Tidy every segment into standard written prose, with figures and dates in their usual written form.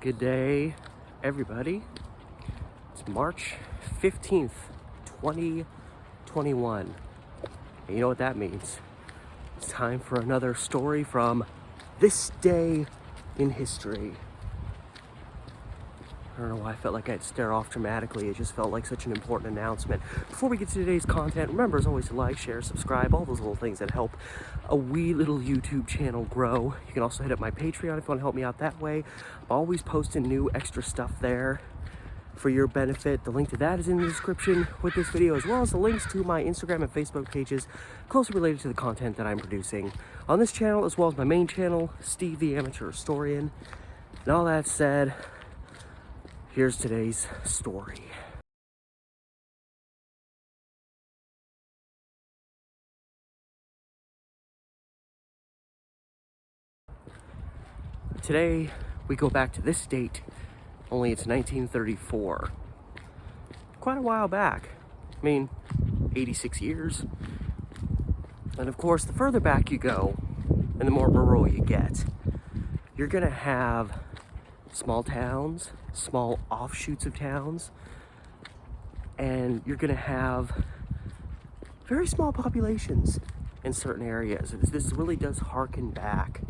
Good day, everybody. It's March 15th, 2021. And you know what that means? It's time for another story from this day in history. I don't know why I felt like I'd stare off dramatically. It just felt like such an important announcement. Before we get to today's content, remember as always to like, share, subscribe, all those little things that help a wee little YouTube channel grow. You can also hit up my Patreon if you want to help me out that way. I'm always posting new extra stuff there for your benefit. The link to that is in the description with this video, as well as the links to my Instagram and Facebook pages closely related to the content that I'm producing on this channel, as well as my main channel, Steve the Amateur Historian. And all that said, here's today's story. Today, we go back to this date, only it's 1934. Quite a while back. I mean, 86 years. And of course, the further back you go, and the more rural you get, you're gonna have small towns, small offshoots of towns, and you're gonna have very small populations in certain areas. This really does harken back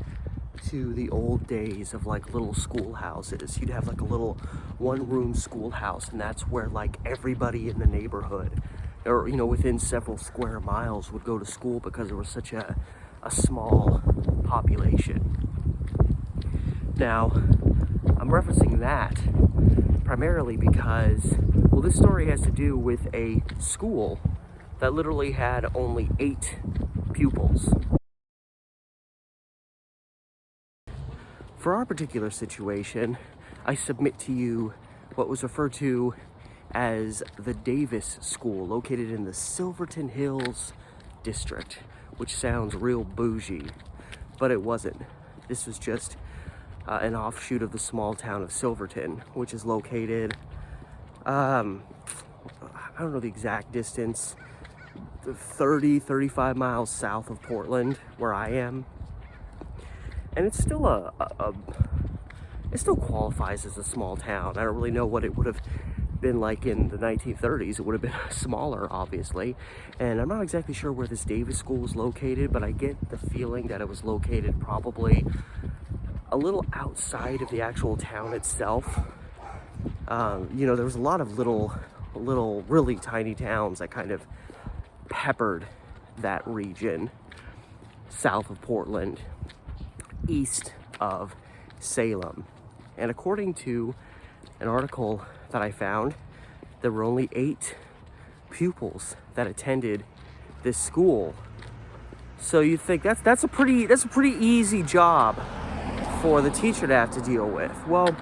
to the old days of like little schoolhouses. You'd have like a little one-room schoolhouse, and that's where like everybody in the neighborhood, or within several square miles, would go to school because there was such a small population. Now, I'm referencing that primarily because, well, this story has to do with a school that literally had only 8 pupils. For our particular situation, I submit to you what was referred to as the Davis School, located in the Silverton Hills district, which sounds real bougie, but it wasn't. This was just an offshoot of the small town of Silverton, which is located, I don't know the exact distance, 35 miles south of Portland, where I am. And it's still it still qualifies as a small town. I don't really know what it would have been like in the 1930s. It would have been smaller, obviously. And I'm not exactly sure where this Davis School was located, but I get the feeling that it was located probably a little outside of the actual town itself. There was a lot of little, really tiny towns that kind of peppered that region south of Portland, east of Salem. And according to an article that I found, there were only 8 pupils that attended this school. So you think that's a pretty easy job for the teacher to have to deal with. Well,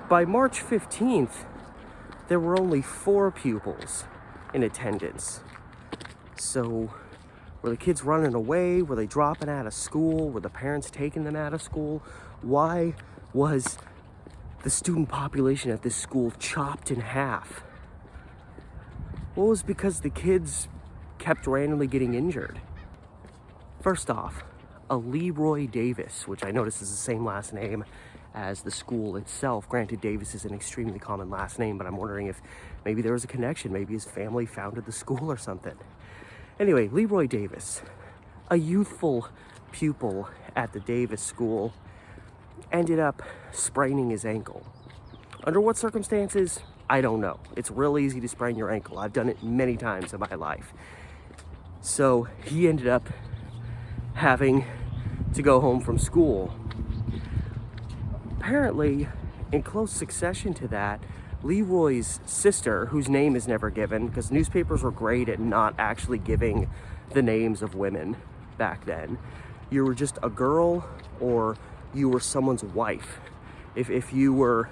by March 15th, there were only 4 pupils in attendance. So were the kids running away? Were they dropping out of school? Were the parents taking them out of school? Why was the student population at this school chopped in half? Well, it was because the kids kept randomly getting injured. First off, a Leroy Davis, which I notice is the same last name as the school itself. Granted, Davis is an extremely common last name, but I'm wondering if maybe there was a connection. Maybe his family founded the school or something. Anyway, Leroy Davis, a youthful pupil at the Davis School, ended up spraining his ankle. Under what circumstances? I don't know. It's real easy to sprain your ankle. I've done it many times in my life. So he ended up having to go home from school. Apparently, in close succession to that, Leroy's sister, whose name is never given, because newspapers were great at not actually giving the names of women back then. You were just a girl, or you were someone's wife. If you were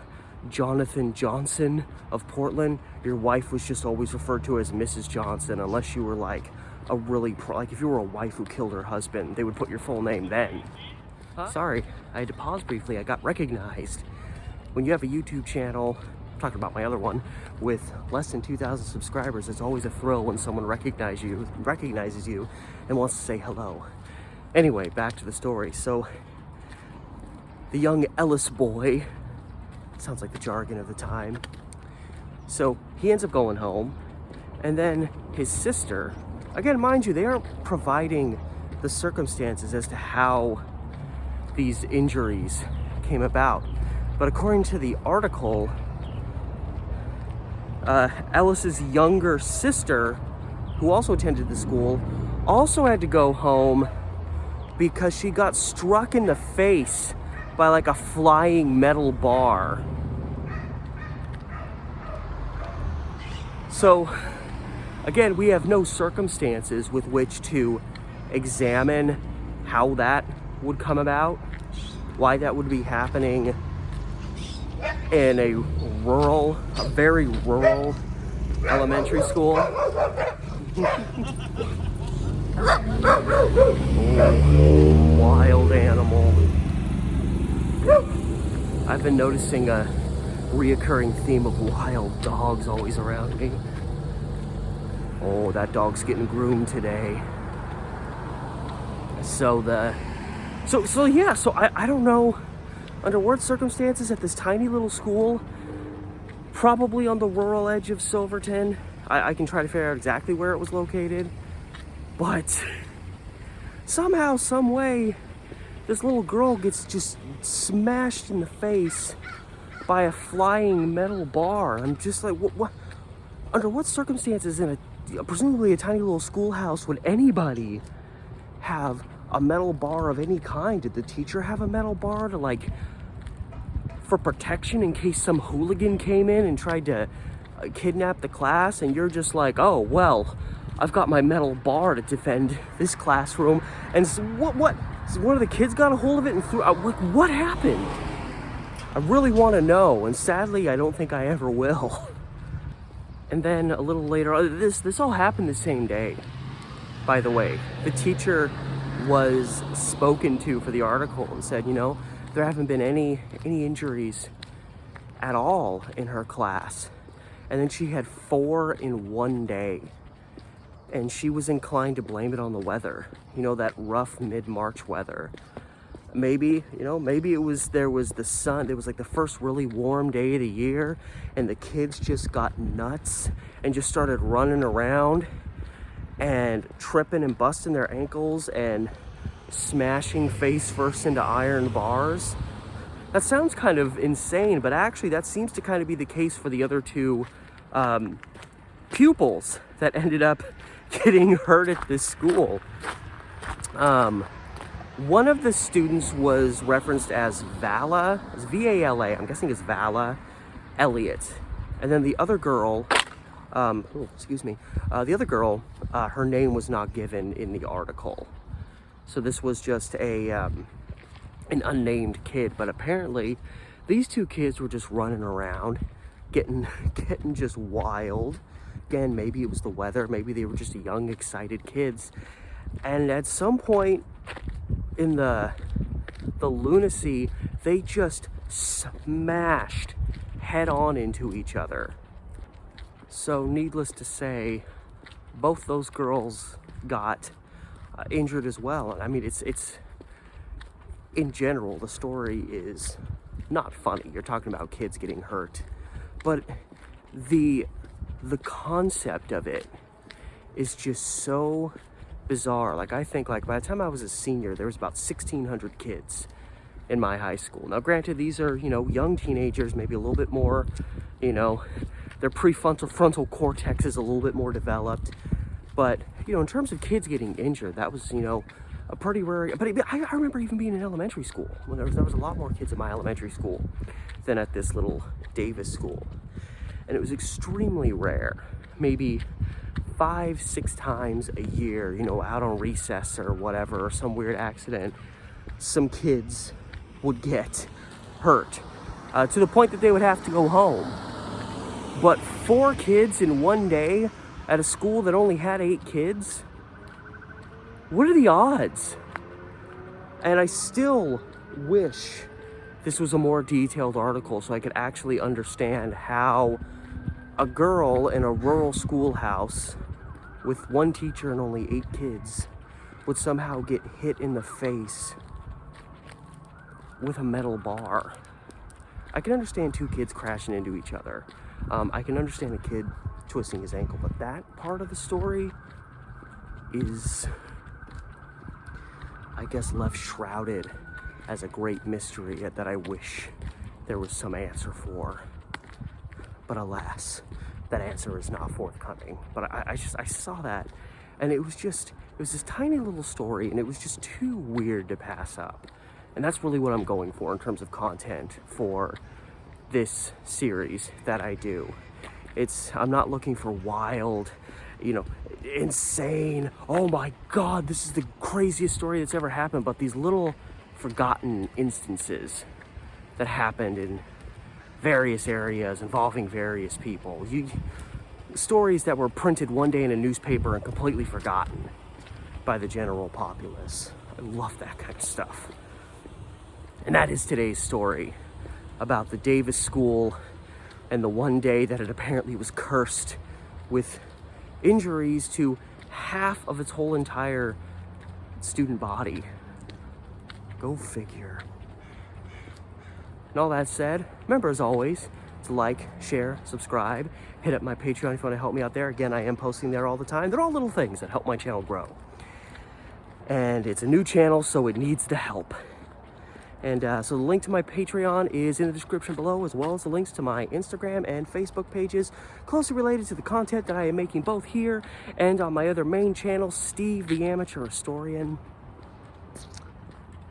Jonathan Johnson of Portland, your wife was just always referred to as Mrs. Johnson, unless you were like a really like if you were a wife who killed her husband, they would put your full name then. Huh? Sorry, I had to pause briefly. I got recognized. When you have a YouTube channel, I'm talking about my other one, with less than 2,000 subscribers, it's always a thrill when someone recognizes you and wants to say hello. Anyway, back to the story. So the young Ellis boy Sounds like the jargon of the time. So he ends up going home, and then his sister, again, mind you, they aren't providing the circumstances as to how these injuries came about. But according to the article, Ellis's younger sister, who also attended the school, also had to go home because she got struck in the face by like a flying metal bar. So, again, we have no circumstances with which to examine how that would come about, why that would be happening in a very rural elementary school. Oh, wild animal. I've been noticing a reoccurring theme of wild dogs always around me. Oh, that dog's getting groomed today. So I don't know under what circumstances at this tiny little school, probably on the rural edge of Silverton. I can try to figure out exactly where it was located, but somehow, some way, this little girl gets just smashed in the face by a flying metal bar. I'm just like, what under what circumstances in presumably a tiny little schoolhouse would anybody have a metal bar of any kind? Did the teacher have a metal bar to for protection in case some hooligan came in and tried to kidnap the class, and you're just like, oh, well, I've got my metal bar to defend this classroom, and so what? So one of the kids got a hold of it and threw out. What happened? I really want to know, and sadly, I don't think I ever will. And then a little later, this all happened the same day, by the way. The teacher was spoken to for the article and said, there haven't been any injuries at all in her class. And then she had 4 in one day. And she was inclined to blame it on the weather. That rough mid-March weather. Maybe there was the sun. It was like the first really warm day of the year, and the kids just got nuts and just started running around and tripping and busting their ankles and smashing face first into iron bars. That sounds kind of insane, but actually that seems to kind of be the case for the other 2 pupils that ended up getting hurt at this school. One of the students was referenced as Vala, it's V-A-L-A, I'm guessing it's Vala Elliott. And then the other girl, the other girl, her name was not given in the article. So this was just an unnamed kid, but apparently these 2 kids were just running around, getting just wild. Again, maybe it was the weather, maybe they were just young, excited kids. And at some point in the lunacy, they just smashed head on into each other. So needless to say, both those girls got injured as well. And I mean, it's in general, the story is not funny. You're talking about kids getting hurt, but the concept of it is just so bizarre. I think by the time I was a senior, there was about 1,600 kids in my high school. Now granted, these are, young teenagers, maybe a little bit more, their frontal cortex is a little bit more developed. But, in terms of kids getting injured, that was, a pretty rare. But I remember even being in elementary school when there was a lot more kids in my elementary school than at this little Davis school. And it was extremely rare, maybe 5-6 times a year, out on recess or whatever, or some weird accident, some kids would get hurt to the point that they would have to go home. But 4 kids in one day at a school that only had 8 kids? What are the odds? And I still wish this was a more detailed article so I could actually understand how a girl in a rural schoolhouse with 1 teacher and only 8 kids would somehow get hit in the face with a metal bar. I can understand two kids crashing into each other. I can understand a kid twisting his ankle, but that part of the story is, I guess, left shrouded as a great mystery that I wish there was some answer for. But alas, that answer is not forthcoming. But I saw that, and it was this tiny little story, and it was just too weird to pass up. And that's really what I'm going for in terms of content for this series that I do. I'm not looking for wild, insane, oh my God, this is the craziest story that's ever happened, but these little forgotten instances that happened in various areas involving various people. Stories that were printed one day in a newspaper and completely forgotten by the general populace. I love that kind of stuff. And that is today's story about the Davis School and the one day that it apparently was cursed with injuries to half of its whole entire student body. Go figure. And all that said, remember as always to like, share, subscribe, hit up my Patreon if you want to help me out there. Again, I am posting there all the time. They're all little things that help my channel grow. And it's a new channel, so it needs the help. And so the link to my Patreon is in the description below, as well as the links to my Instagram and Facebook pages closely related to the content that I am making both here and on my other main channel, Steve the Amateur Historian.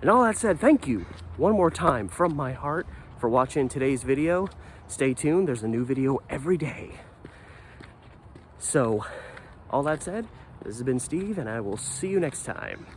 And all that said, thank you one more time from my heart for watching today's video. Stay tuned, there's a new video every day. So, all that said, this has been Steve, and I will see you next time.